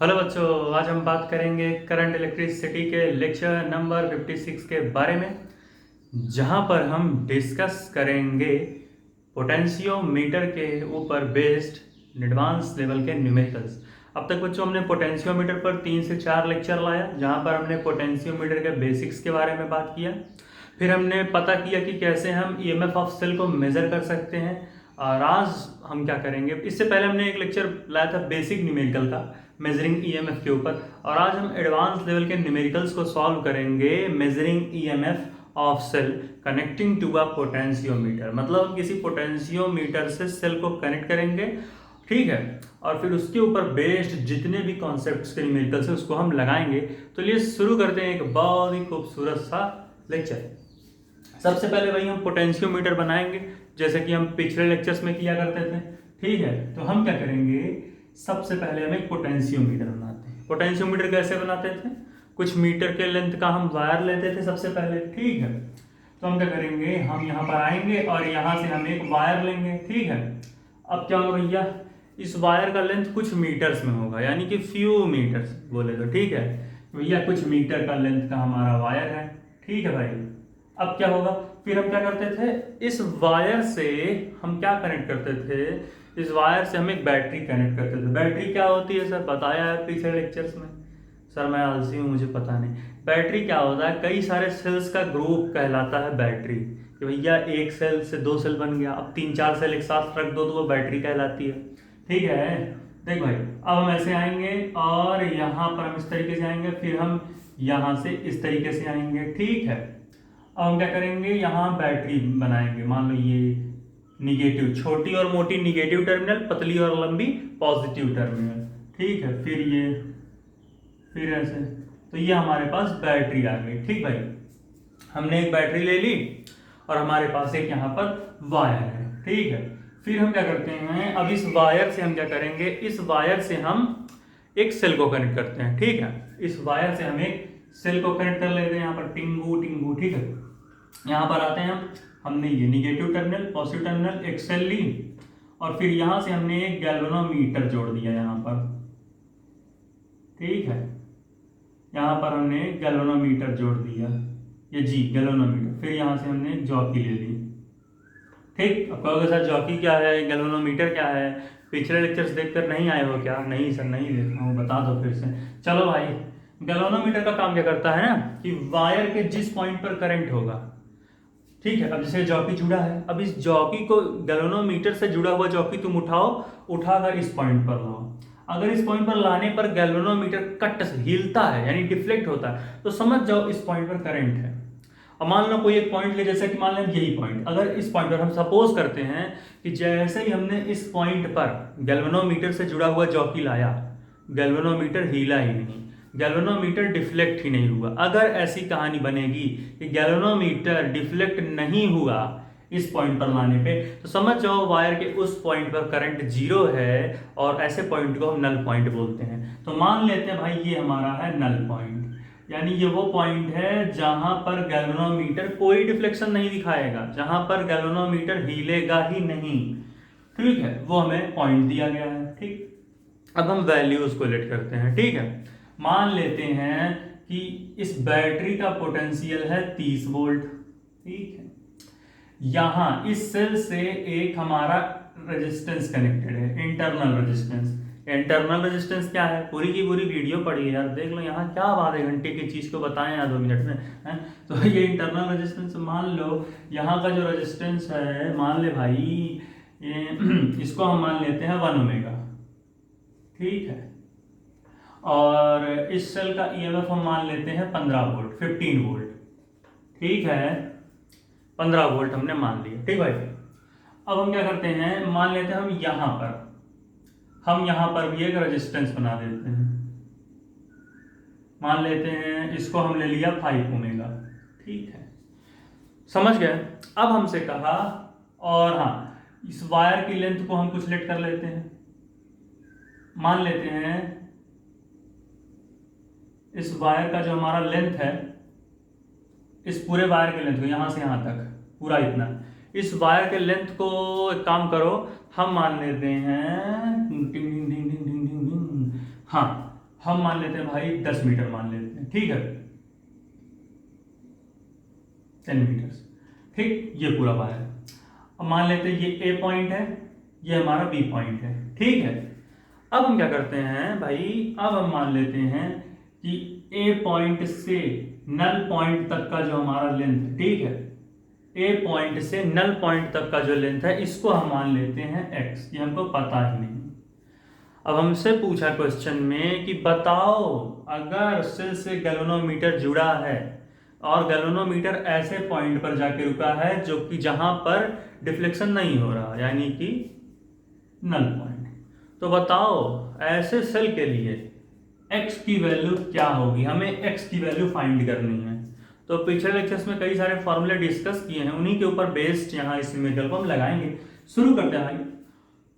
Hello बच्चों, आज हम बात करेंगे करंट इलेक्ट्रिसिटी के लेक्चर नंबर 56 के बारे में, जहां पर हम डिस्कस करेंगे पोटेंशियोमीटर के ऊपर बेस्ड एडवांस लेवल के न्यूमेरिकल्स। अब तक बच्चों हमने पोटेंशियोमीटर पर 3 से 4 लेक्चर लाया, जहां पर हमने पोटेंशियोमीटर के बेसिक्स के बारे में बात किया। फिर हमने पता किया कि कैसे हम ईएमएफ ऑफ सेल को मेज़र कर सकते हैं। और आज हम क्या करेंगे, इससे पहले हमने एक लेक्चर लाया था बेसिक न्यूमेरिकल का मेजरिंग ईएमएफ के ऊपर, और आज हम एडवांस लेवल के न्यूमेरिकल्स को सॉल्व करेंगे measuring EMF of cell connecting to a potentiometer. मतलब हम किसी पोटेंशियोमीटर से सेल को कनेक्ट करेंगे, ठीक है, और फिर उसके ऊपर बेस्ड जितने भी कॉन्सेप्ट्स के न्यूमेरिकल्स है उसको हम लगाएंगे। तो लिए शुरू करते हैं एक बहुत ही खूबसूरत सा लेक्चर। सबसे पहले वही हम पोटेंशियोमीटर बनाएंगे, जैसे कि हम पिछले लेक्चर्स में किया करते थे, ठीक है। तो हम क्या करेंगे, सबसे पहले हम एक पोटेंशियोमीटर बनाते हैं। पोटेंशियोमीटर कैसे बनाते थे, कुछ मीटर के लेंथ का हम वायर लेते थे सबसे पहले, ठीक है। तो हम क्या करेंगे, हम यहाँ पर आएंगे और यहाँ से हम एक वायर लेंगे, ठीक है। अब क्या होगा भैया, इस वायर का लेंथ कुछ मीटर्स में होगा, यानी कि फ्यू मीटर्स बोले तो, ठीक है भैया। कुछ मीटर का लेंथ का हमारा वायर है, ठीक है भाई। अब क्या होगा, फिर हम क्या करते थे, इस वायर से हम क्या कनेक्ट करते थे, इस वायर से हम एक बैटरी कनेक्ट करते थे। बैटरी क्या होती है सर, बताया है पिछले लेक्चर्स में। सर मैं आलसी हूँ, मुझे पता नहीं। बैटरी क्या होता है, कई सारे सेल्स का ग्रुप कहलाता है बैटरी। कि भैया एक सेल से दो सेल बन गया, अब 3-4 सेल एक साथ रख दो तो वो बैटरी कहलाती है, ठीक है। देख भाई, अब हम ऐसे आएंगे और यहाँ पर हम इस तरीके से आएंगे, फिर हम यहाँ से इस तरीके से आएंगे, ठीक है। अब हम क्या करेंगे, यहाँ बैटरी बनाएंगे। मान लो ये निगेटिव, छोटी और मोटी निगेटिव टर्मिनल, पतली और लंबी पॉजिटिव टर्मिनल, ठीक है। फिर ऐसे, तो ये हमारे पास बैटरी आ गई, ठीक भाई। हमने एक बैटरी ले ली और हमारे पास एक यहाँ पर वायर है, ठीक है। फिर हम क्या करते हैं, अब इस वायर से हम क्या करेंगे, इस वायर से हम एक सेल को कनेक्ट करते हैं, ठीक है। इस वायर से हम एक सेल को कनेक्ट कर लेते हैं, यहाँ पर टिंगू टिंगू, ठीक है। यहाँ पर आते हैं हम, हमने ये निगेटिव टर्मिनल पॉजिटिव टर्मिनल एक सेल ली, और फिर यहाँ से हमने एक गैल्वेनोमीटर जोड़ दिया यहाँ पर, ठीक है। यहाँ पर हमने गैल्वेनोमीटर जोड़ दिया, ये जी गैल्वेनोमीटर। फिर यहाँ से हमने जॉकी ले ली, ठीक। अब कहोगे सर जॉकी क्या है, गैल्वेनोमीटर क्या है, पिछले लेक्चर्स देखकर नहीं आए हो क्या? नहीं सर नहीं देखा हूँ, बता दो फिर से। चलो भाई, गैल्वेनोमीटर का काम क्या करता है ना, कि वायर के जिस पॉइंट पर करंट होगा, ठीक है। अब जैसे जॉकी जुड़ा है, अब इस जॉकी को गैल्वेनोमीटर से जुड़ा हुआ जॉकी तुम उठाओ, उठाकर इस पॉइंट पर लाओ। अगर इस पॉइंट पर लाने पर गैल्वेनोमीटर कट हिलता है, यानी डिफ्लेक्ट होता है, तो समझ जाओ इस पॉइंट पर करंट है। अब मान लो कोई एक पॉइंट ले, जैसे कि मान लें यही पॉइंट, अगर इस पॉइंट पर हम सपोज करते हैं कि जैसे ही हमने इस पॉइंट पर गैल्वेनोमीटर से जुड़ा हुआ जॉकी लाया, गैल्वेनोमीटर हिला ही नहीं, गैल्वेनोमीटर डिफ्लेक्ट ही नहीं हुआ। अगर ऐसी कहानी बनेगी कि गैल्वेनोमीटर डिफ्लेक्ट नहीं हुआ इस पॉइंट पर लाने पे, तो समझ जाओ वायर के उस पॉइंट पर करंट जीरो है, और ऐसे पॉइंट को हम नल पॉइंट बोलते हैं। तो मान लेते हैं भाई ये हमारा है नल पॉइंट, यानी ये वो पॉइंट है जहां पर गैल्वेनोमीटर कोई डिफ्लेक्शन नहीं दिखाएगा, जहां पर गैल्वेनोमीटर हिलेगा ही नहीं, ठीक है। वो हमें पॉइंट दिया गया है, ठीक। अब हम वैल्यूज को लेट करते हैं, ठीक है। मान लेते हैं कि इस बैटरी का पोटेंशियल है 30 वोल्ट, ठीक है। यहां इस सेल से एक हमारा रेजिस्टेंस कनेक्टेड है, इंटरनल रेजिस्टेंस। इंटरनल रेजिस्टेंस क्या है, पूरी की पूरी वीडियो पढ़िए यार, देख लो यहाँ क्या आधे घंटे की चीज को बताएं या 2 मिनट में है। तो ये इंटरनल रेजिस्टेंस, मान लो यहाँ का जो रेजिस्टेंस है, मान ले भाई इसको हम मान लेते हैं 1 ओमेगा, ठीक है। और इस सेल का ईएमएफ हम मान लेते हैं 15 वोल्ट, 15 वोल्ट, ठीक है। 15 वोल्ट हमने मान लिया, ठीक भाई। अब हम क्या करते हैं, मान लेते हैं हम यहां पर भी एक रेजिस्टेंस बना देते हैं। मान लेते हैं इसको हम ले लिया 5 ओमेगा, ठीक है। समझ गए। अब हमसे कहा, और हाँ, इस वायर की लेंथ को हम कुछ लेट कर लेते हैं। मान लेते हैं इस वायर का जो हमारा लेंथ है, इस पूरे वायर के लेंथ को यहां से यहां तक पूरा इतना, इस वायर के लेंथ को एक काम करो, हम मान लेते हैं हाँ हम मान लेते हैं भाई 10 मीटर मान लेते हैं, ठीक है, 10 मीटर, ठीक, ये पूरा वायर। अब मान लेते हैं ये ए पॉइंट है, ये हमारा बी पॉइंट है, ठीक है। अब हम क्या करते हैं भाई, अब हम मान लेते हैं कि ए पॉइंट से नल पॉइंट तक का जो हमारा लेंथ, ठीक है, ए पॉइंट से नल पॉइंट तक का जो लेंथ है इसको हम मान लेते हैं x, ये हमको पता ही नहीं। अब हमसे पूछा क्वेश्चन में कि बताओ अगर सेल से गैल्वेनोमीटर जुड़ा है और गैल्वेनोमीटर ऐसे पॉइंट पर जाके रुका है जो कि जहां पर डिफ्लेक्शन नहीं हो रहा, यानी कि नल पॉइंट, तो बताओ ऐसे सेल के लिए x की वैल्यू क्या होगी, हमें x की वैल्यू फाइंड करनी है। तो पिछले लेक्चर्स में कई सारे फॉर्मूले डिस्कस किए हैं, उन्हीं के ऊपर बेस्ड यहाँ इस इमेज को हम लगाएंगे। शुरू करते हैं भाई।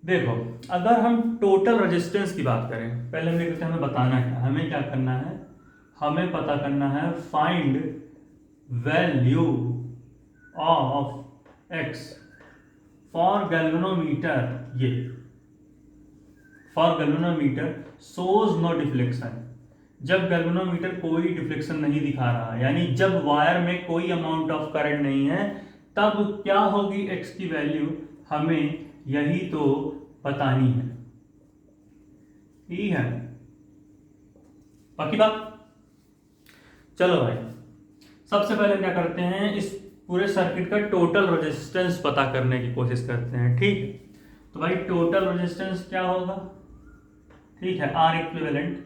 देखो, अगर हम टोटल रेजिस्टेंस की बात करें, पहले हम देखते हैं हमें बताना है, हमें क्या करना है, हमें पता करना है find value of x for galvanometer, ये for galvanometer shows no deflection, जब गैल्वेनोमीटर कोई डिफ्लेक्शन नहीं दिखा रहा, यानी जब वायर में कोई अमाउंट ऑफ करंट नहीं है, तब क्या होगी x की वैल्यू, हमें यही तो बतानी है, ठीक है, बाकी बात। चलो भाई, सबसे पहले क्या करते हैं, इस पूरे सर्किट का टोटल रेजिस्टेंस पता करने की कोशिश करते हैं, ठीक। तो भाई टोटल रेजिस्टेंस क्या होगा, ठीक है, R इक्विवेलेंट,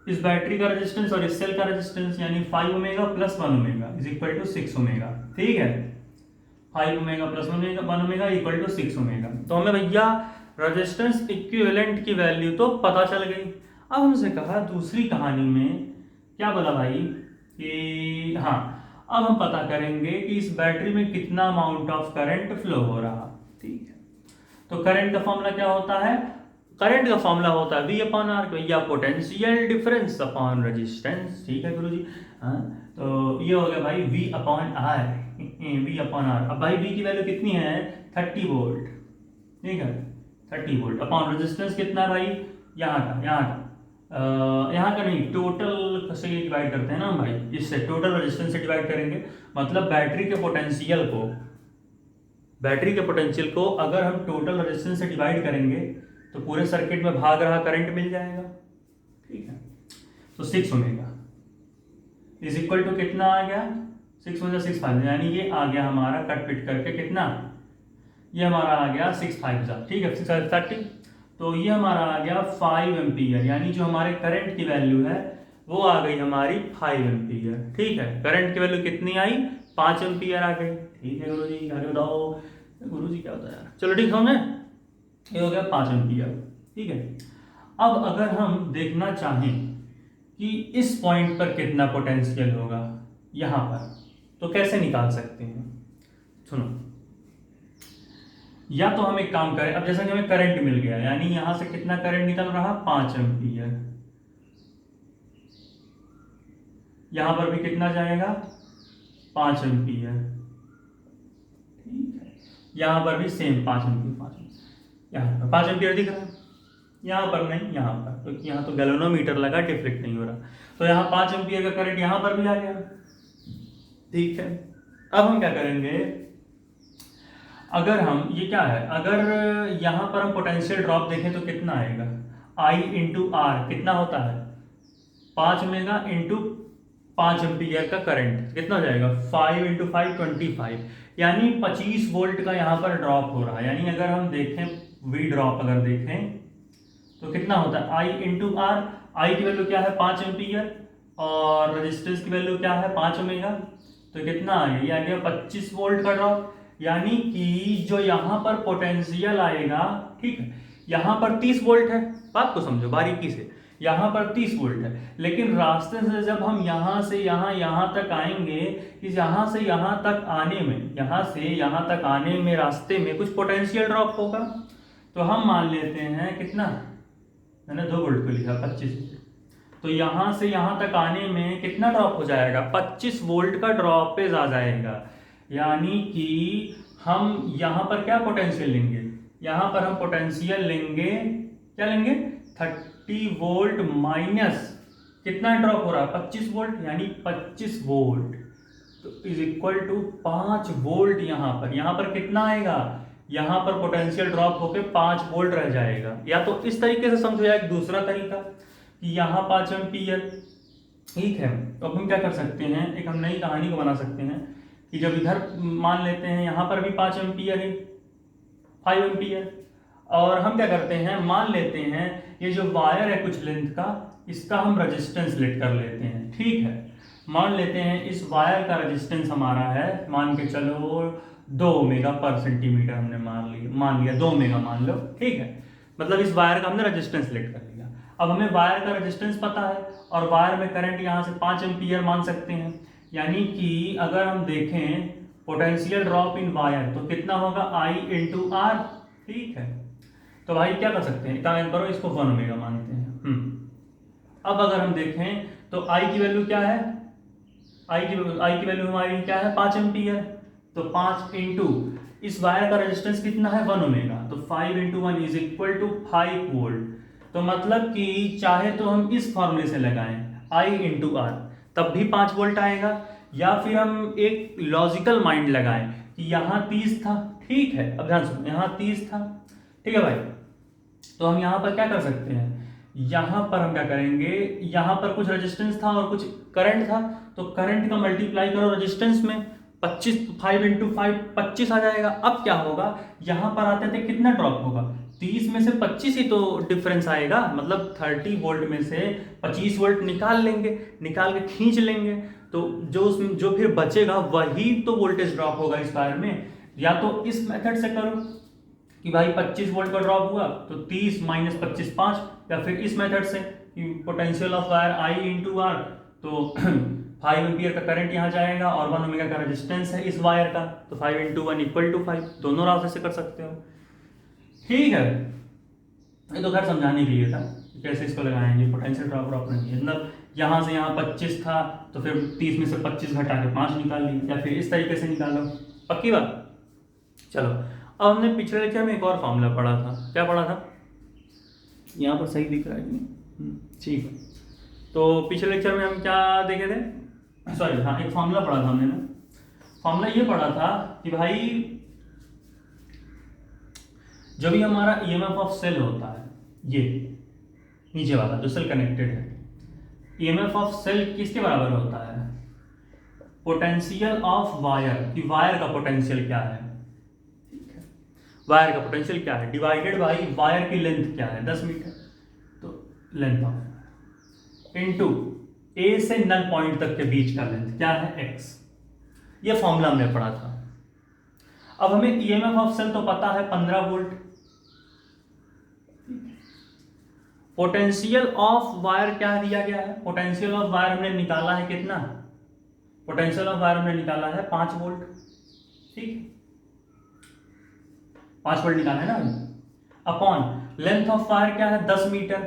इस बैटरी का रेजिस्टेंस और इस सेल का रेजिस्टेंस, यानी 5 omega plus 1 omega is equal to 6 omega, ठीक है, 5 omega plus 1 omega equal to 6 omega. तो हमें भैया रेजिस्टेंस इक्विवेलेंट की वैल्यू तो पता चल गई। अब हमसे कहा दूसरी कहानी में क्या बोला भाई कि हाँ, अब हम पता करेंगे कि इस बैटरी में कितना अमाउंट ऑफ करंट फ्लो हो रहा, ठीक है। तो करंट का फॉर्मूला क्या होता है, करंट का फॉर्मूला होता है V अपॉन आर, या पोटेंशियल डिफरेंस अपॉन रेजिस्टेंस, ठीक है गुरु जी। हाँ, तो ये हो गया भाई V upon R, V upon R. अब भाई V की वैल्यू कितनी है, 30 वोल्ट, ठीक है, 30 वोल्ट अपॉन रेजिस्टेंस कितना है भाई, यहाँ का नहीं, टोटल से डिवाइड करते हैं ना हम भाई, इससे टोटल रेजिस्टेंस से डिवाइड करेंगे, मतलब बैटरी के पोटेंशियल को अगर हम टोटल रेजिस्टेंस से डिवाइड करेंगे तो पूरे सर्किट में भाग रहा करंट मिल जाएगा, ठीक है। तो 6 ओमेगा इज इक्वल टू कितना आ गया, 6 में 6 5, यानी ये आ गया हमारा कट पिट करके कितना, ये हमारा आ गया 6 5, ठीक है, 6 5 30। तो ये हमारा आ गया 5 एम्पीयर, यानी जो हमारे करंट की वैल्यू है वो आ गई हमारी 5 एम्पीयर, ठीक है। करंट की वैल्यू कितनी आई, 5 एम्पीयर आ गई, ठीक है गुरु जी, आगे बताओ गुरु जी क्या होता है यार, चलो ठीक है, ये हो गया 5 एम्पीयर, ठीक है। अब अगर हम देखना चाहें कि इस पॉइंट पर कितना पोटेंशियल होगा यहाँ पर, तो कैसे निकाल सकते हैं, सुनो, या तो हम एक काम करें, अब जैसा कि हमें करंट मिल गया, यानी यहां से कितना करंट निकल रहा, 5 एम्पीयर, यहां पर भी कितना जाएगा, 5 एम्पीयर, ठीक है, यहां पर भी सेम 5 एम्पीयर, 5 एम्पीयर, यहाँ पर 5 एम्पीयर दिख रहा है, यहाँ पर नहीं, यहाँ पर, क्योंकि तो यहाँ तो गैल्वेनोमीटर लगा, डिफ्लेक्ट नहीं हो रहा, तो यहाँ 5 एम्पीयर का करंट यहाँ पर भी आ गया, ठीक है। अब हम क्या करेंगे, अगर हम ये क्या है, अगर यहाँ पर हम पोटेंशियल ड्रॉप देखें तो कितना आएगा, I इंटू आर कितना होता है, 5 ओमेगा इंटू 5 एम्पीयर का करंट कितना हो जाएगा, 5 इंटू 5 25, यानी 25 वोल्ट का यहाँ पर ड्रॉप हो रहा है। यानी अगर हम देखें V ड्रॉप अगर देखें तो कितना होता है, I इंटू आर, आई की वैल्यू क्या है 5 एम्पीयर और रेजिस्टेंस की वैल्यू क्या है 5 ओमेगा, तो कितना आ गया, ये आ गया 25 वोल्ट का ड्रॉप। यानी कि जो यहाँ पर पोटेंशियल आएगा, ठीक है, यहाँ पर 30 वोल्ट है, बात को समझो बारीकी से, यहाँ पर 30 वोल्ट है, लेकिन रास्ते से जब हम यहाँ से यहाँ तक आएंगे, कि यहाँ से यहाँ तक आने में, यहाँ से यहाँ तक आने में रास्ते में कुछ पोटेंशियल ड्रॉप होगा, तो हम मान लेते हैं कितना, मैंने 2 वोल्ट को लिखा 25, तो यहाँ से यहाँ तक आने में कितना ड्रॉप हो जाएगा, 25 वोल्ट का ड्रॉपेज आ जाएगा। यानी कि हम यहाँ पर क्या पोटेंशियल लेंगे, यहाँ पर हम पोटेंशियल लेंगे, क्या लेंगे, 30 वोल्ट माइनस कितना ड्रॉप हो रहा है 25 वोल्ट, यानी 25 वोल्ट तो इज इक्वल टू 5 वोल्ट। यहाँ पर कितना आएगा, यहाँ पर पोटेंशियल ड्रॉप होके 5 वोल्ट रह जाएगा। या तो इस तरीके से समझो, या एक दूसरा तरीका कि यहाँ 5 एम्पियर, ठीक है। तो अब हम क्या कर सकते हैं, एक हम नई कहानी को बना सकते हैं कि जब इधर मान लेते हैं यहाँ पर भी 5 एम्पियर है, 5 एम्पियर, और हम क्या करते हैं, मान लेते हैं ये जो वायर है कुछ लेंथ का, इसका हम रेजिस्टेंस लेट कर लेते हैं, ठीक है। मान लेते हैं इस वायर का रेजिस्टेंस हमारा है, मान के चलो 2 ओमेगा पर सेंटीमीटर, हमने मान लिया 2 ओमेगा मान लो, ठीक है। मतलब इस वायर का हमने रेजिस्टेंस लेट कर लिया। अब हमें वायर का रेजिस्टेंस पता है और वायर में करंट यहाँ से 5 एम्पियर मान सकते हैं, यानी कि अगर हम देखें पोटेंशियल ड्रॉप इन वायर तो कितना होगा I इंटू आर, ठीक है। तो भाई क्या कर सकते हैं, इतना करो, इसको 1 ओमेगा मानते हैं। अब अगर हम देखें तो I की वैल्यू क्या है, I की वैल्यू हमारी क्या है 5 एम्पियर, तो 5 इंटू इस वायर का रेजिस्टेंस कितना है 1 ओमेगा, तो 5 into 1 is equal to 5 volt. तो मतलब कि चाहे तो हम इस फॉर्मूले से लगाएं I इंटू आर तब भी 5 वोल्ट आएगा, या फिर हम एक लॉजिकल माइंड लगाएं कि यहाँ 30 था, ठीक है। अब ध्यान सुनो, यहाँ 30 था, ठीक है भाई। तो हम यहाँ पर क्या कर सकते हैं, यहाँ पर हम क्या करेंगे, यहाँ पर कुछ रेजिस्टेंस था और कुछ करंट था, तो करंट का मल्टीप्लाई करो रेजिस्टेंस में, 5 इंटू 5 25 आ जाएगा। अब क्या होगा, यहाँ पर आते थे कितना ड्रॉप होगा, 30 में से 25 ही तो डिफरेंस आएगा, मतलब 30 वोल्ट में से 25 वोल्ट निकाल लेंगे, निकाल के खींच लेंगे, तो जो फिर बचेगा वही तो वोल्टेज ड्रॉप होगा इस वायर में। या तो इस मेथड से करो कि भाई 25 वोल्ट का ड्रॉप हुआ तो 30 माइनस 25 5, या फिर इस मेथड से कि potential of wire I into R, तो 5 एम्पियर का करंट यहाँ जाएगा और 1 ओमेगा का रेजिस्टेंस है इस वायर का, तो 5 इंटू 1 इक्वल टू 5, दोनों रास्ते से कर सकते हो, ठीक है। ये तो खैर समझाने के लिए था कैसे इसको लगाएंगे, पोटेंशियल ड्रॉप नहीं है, मतलब यहाँ से यहाँ 25 था तो फिर 30 में से 25 घटा के 5 निकाल लिया, या फिर इस तरीके से निकालो, पक्की बात। चलो अब हमने पिछले लेक्चर में एक और फॉर्मूला पढ़ा था, क्या पढ़ा था, यहाँ पर सही दिख रहा है कि नहीं, ठीक है। तो पिछले लेक्चर में हम क्या देखे थे, सॉरी हाँ, एक फॉर्मूला पढ़ा था हमने ना, फॉर्मूला ये पढ़ा था कि भाई जो भी हमारा ईएमएफ ऑफ सेल होता है, ये नीचे वाला जो सेल कनेक्टेड है, ईएमएफ ऑफ सेल किसके बराबर होता है, पोटेंशियल ऑफ वायर, कि वायर का पोटेंशियल क्या है, ठीक है, वायर का पोटेंशियल क्या है डिवाइडेड बाई वायर की लेंथ क्या है 10 मीटर, तो लेंथ ऑफ इनटू ए से नल पॉइंट तक के बीच का लेंथ क्या है x, ये फॉर्मूला हमने पढ़ा था। अब हमें ईएमएफ ऑफ सेल तो पता है 15 वोल्ट, पोटेंशियल ऑफ वायर क्या दिया गया है, पोटेंशियल ऑफ वायर हमने निकाला है कितना, पोटेंशियल ऑफ वायर हमने निकाला है 5 वोल्ट, ठीक, 5 वोल्ट निकाला है ना, अपॉन लेंथ ऑफ वायर क्या है 10 मीटर,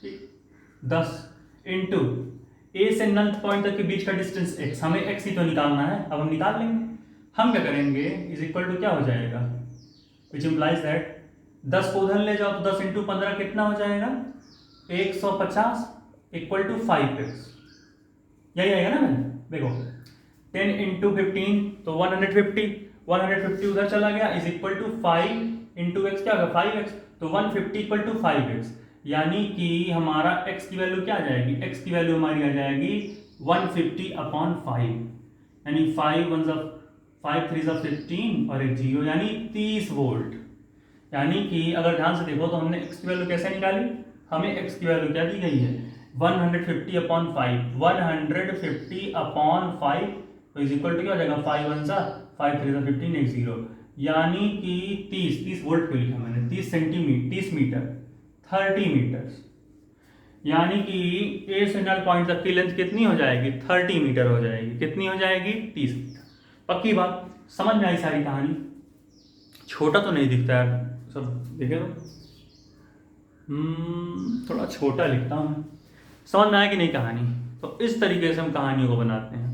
ठीक, 10 इंटू ए से नल पॉइंट तक के बीच का डिस्टेंस x, हमें x ही तो निकालना है, अब हम निकाल लेंगे। हम क्या करेंगे, इज इक्वल टू क्या हो जाएगा, विच इम्प्लाइज दैट 10 को उधर ले जाओ तो 10 इंटू 15 कितना हो जाएगा 150 इक्वल टू 5x, यही आएगा ना, देखो 10 इंटू 15 तो 150 उधर चला गया, is equal to 5 into X क्या होगा 5x, तो 150 इक्वल टू 5x, यानी कि हमारा x की वैल्यू क्या आ जाएगी, x की वैल्यू हमारी आ जाएगी 150 अपॉन 5, यानी 5 3 15 और एक 0, यानी 30 वोल्ट। यानी कि अगर ध्यान से देखो तो हमने x की वैल्यू कैसे निकाली, हमें x की वैल्यू क्या दी गई है 150 अपॉन 5, 150 अपॉन 5 तो इज इक्वल टू क्या हो जाएगा 5 1 5 3 15 एक 0, यानी कि 30 वोल्ट क्यों लिखा मैंने, 30 सेंटीमीटर 30 मीटर 30 मीटर, यानी कि ए से नल पॉइंट तक की लेंथ कितनी हो जाएगी 30 मीटर हो जाएगी, कितनी हो जाएगी 30 मीटर। पक्की बात, समझ में आई सारी कहानी, छोटा तो नहीं दिखता है सब, देखे तो थोड़ा छोटा लिखता हूँ, समझ में आया कि नहीं कहानी, तो इस तरीके से हम कहानियों को बनाते हैं,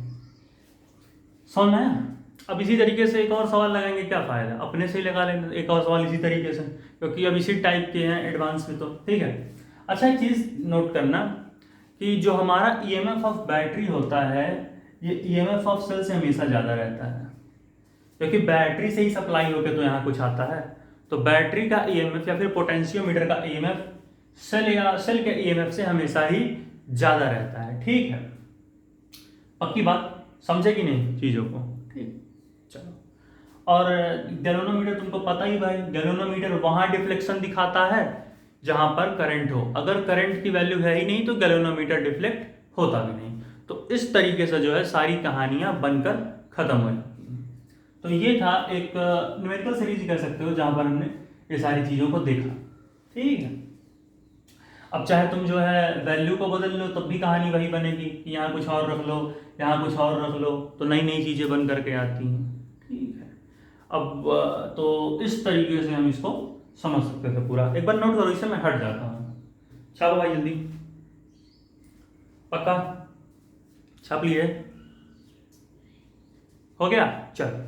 समझ में आया। अब इसी तरीके से एक और सवाल लगाएंगे, क्या फ़ायदा, अपने से ही लगा लेंगे एक और सवाल इसी तरीके से, क्योंकि अब इसी टाइप के हैं एडवांस में, तो ठीक है। अच्छा, एक चीज़ नोट करना कि जो हमारा ईएमएफ ऑफ बैटरी होता है, ये ईएमएफ ऑफ सेल से हमेशा ज़्यादा रहता है, क्योंकि बैटरी से ही सप्लाई होकर तो यहाँ कुछ आता है। तो बैटरी का ईएमएफ या फिर पोटेंशियोमीटर का ईएमएफ सेल के ईएमएफ से हमेशा ही ज़्यादा रहता है। ठीक है, पक्की बात, समझे कि नहीं चीज़ों को? ठीक, चलो। और गैल्वेनोमीटर तुमको पता ही भाई, गैल्वेनोमीटर वहाँ डिफ्लेक्शन दिखाता है जहाँ पर करंट हो। अगर करंट की वैल्यू है ही नहीं तो गैल्वेनोमीटर डिफ्लेक्ट होता भी नहीं। तो इस तरीके से जो है सारी कहानियाँ बनकर खत्म हो जाती हैं। तो ये था एक न्यूमेरिकल सीरीज कह सकते हो जहाँ पर हमने ये सारी चीज़ों को देखा। ठीक है, अब चाहे तुम जो है वैल्यू को बदल लो तब भी कहानी वही बनेगी कि यहाँ कुछ और रख लो, यहाँ कुछ और रख लो, तो नई नई चीज़ें बन करके आती हैं। ठीक है, अब तो इस तरीके से हम इसको समझ सकते थे पूरा। एक बार नोट करो, इससे मैं हट जाता हूँ। छापो भाई जल्दी, पक्का छाप लिए? हो गया, चल।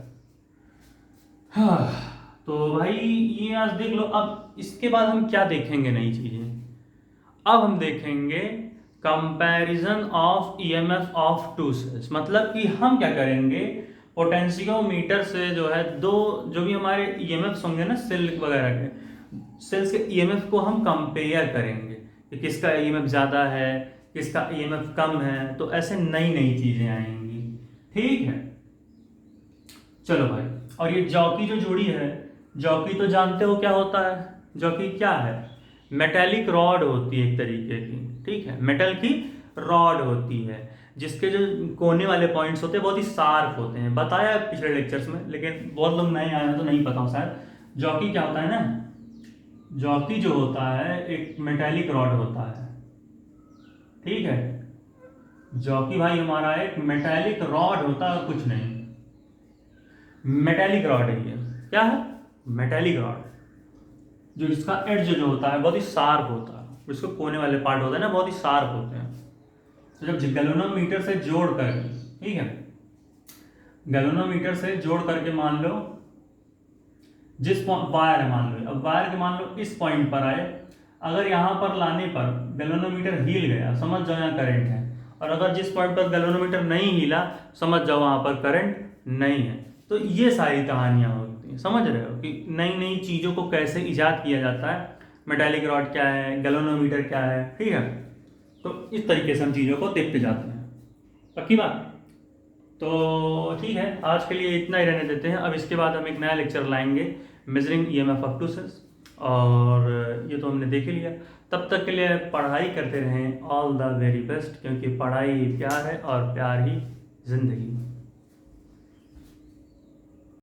हाँ, तो भाई ये आज देख लो। अब इसके बाद हम क्या देखेंगे नई चीज़ें? अब हम देखेंगे comparison of EMF of two cells. मतलब कि हम क्या करेंगे, पोटेंशियोमीटर से जो है दो जो भी हमारे ईएमएफ होंगे ना सेल वगैरह के, सेल्स के ईएमएफ को हम कंपेयर करेंगे कि किसका ईएमएफ ज़्यादा है, किसका ईएमएफ कम है। तो ऐसे नई नई चीज़ें आएंगी। ठीक है, चलो भाई। और ये जॉकी जो जुड़ी है, जॉकी तो जानते हो क्या होता है? जॉकी क्या है? मेटेलिक रॉड होती है एक तरीके की। ठीक है, मेटल की रॉड होती है जिसके जो कोने वाले पॉइंट्स होते हैं बहुत ही शार्प होते हैं। बताया पिछले लेक्चर्स में, लेकिन बहुत लोग नए आए हैं तो नहीं पता हो शायद। जॉकी क्या होता है ना, जॉकी जो होता है एक मेटेलिक रॉड होता है। ठीक है, जॉकी भाई हमारा एक मेटेलिक रॉड होता है, कुछ नहीं। मेटेलिक रॉड है ये। क्या है? मेटेलिक रॉड, जो इसका एड्ज जो होता है बहुत ही शार्प होता है, इसको कोने वाले पार्ट होते हैं ना बहुत ही शार्प होते हैं। तो जब गैल्वेनोमीटर से जोड़ कर, ठीक है, गैल्वेनोमीटर से जोड़ करके मान लो जिस वायर है, मान लो अब वायर के मान लो इस पॉइंट पर आए, अगर यहाँ पर लाने पर गैल्वेनोमीटर हिल गया, समझ जाओ यहाँ करंट है। और अगर जिस पॉइंट पर गैल्वेनोमीटर नहीं हिला, समझ जाओ वहाँ पर करंट नहीं है। तो ये सारी कहानियाँ होती हैं, समझ रहे हो कि नई नई चीज़ों को कैसे ईजाद किया जाता है। मेटेलिक रॉड क्या है, गैल्वेनोमीटर क्या है। ठीक है, तो इस तरीके से हम चीज़ों को देखते जाते हैं। पक्की बात? तो ठीक है, आज के लिए इतना ही रहने देते हैं। अब इसके बाद हम एक नया लेक्चर लाएंगे, measuring EMF of two cells. और ये तो हमने देख ही लिया। तब तक के लिए पढ़ाई करते रहें। ऑल द वेरी बेस्ट, क्योंकि पढ़ाई ही प्यार है और प्यार ही जिंदगी।